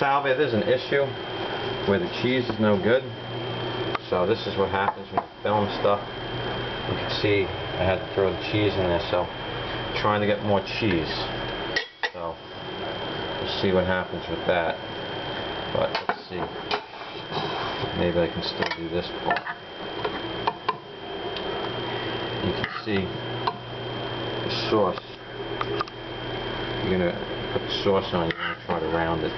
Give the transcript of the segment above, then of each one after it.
salve, there's an issue where the cheese is no good. So this is what happens when you film stuff. You can see I had to throw the cheese in there, so I'm trying to get more cheese. So we'll see what happens with that. But let's see. Maybe I can still do this part. You can see the sauce. You're going to put the sauce on, you want to try to round it.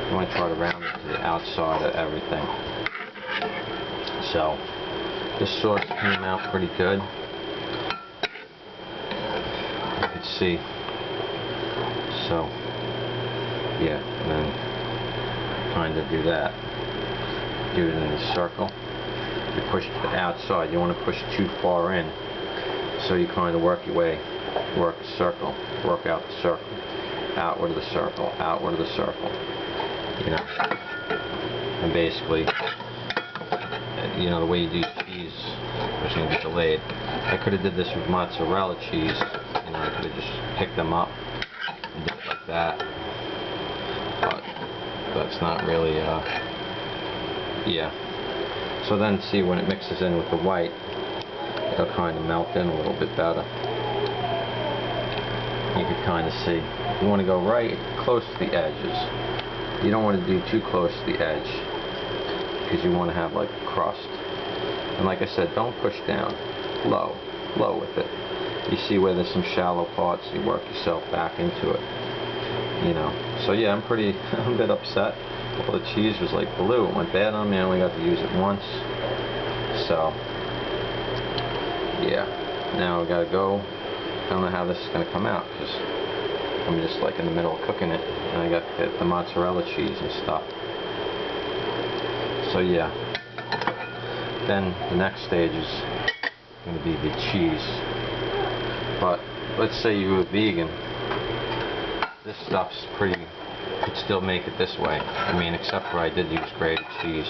You want to try to round it to the outside of everything. So, this sauce came out pretty good. You can see. So, yeah, and then kind of do that. Do it in a circle. You push to the outside. You want to push too far in. So you kind of work your way, work the circle, work out the circle, outward of the circle, outward of the circle. You know, and basically, you know, the way you do cheese is going to be delayed. I could have did this with mozzarella cheese. You know, I could have just picked them up and did it like that. But that's not really, yeah. So then, see, when it mixes in with the white, it'll kind of melt in a little bit better. You can kind of see. You want to go right close to the edges. You don't want to do too close to the edge because you want to have like a crust. And like I said, don't push down. Low with it. You see where there's some shallow parts, you work yourself back into it. You know. So yeah, I'm a bit upset. Well, the cheese was like blue. It went bad on me. I only got to use it once. So yeah, now we gotta go. I don't know how this is gonna come out because I'm just like in the middle of cooking it, and I got the mozzarella cheese and stuff. So yeah, then the next stage is gonna be the cheese. But let's say you were vegan, this stuff's pretty. You could still make it this way. I mean, except for I did use grated cheese,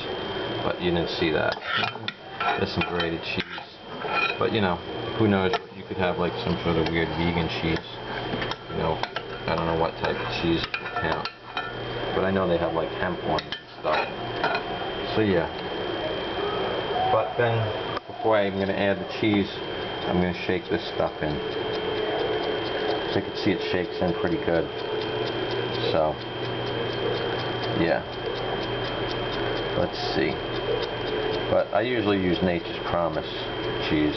but you didn't see that. There's some grated cheese. But you know, who knows, you could have like some sort of weird vegan cheese. You know, I don't know what type of cheese would count. But I know they have like hemp ones and stuff. So yeah. But then, before I'm going to add the cheese, I'm going to shake this stuff in. So you can see it shakes in pretty good. So, yeah. Let's see. But I usually use Nature's Promise cheese.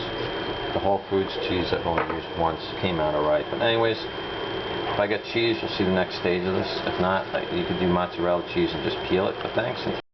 The Whole Foods cheese I've only used once. Came out alright. But anyways, if I get cheese, you'll see the next stage of this. If not, you could do mozzarella cheese and just peel it. But thanks.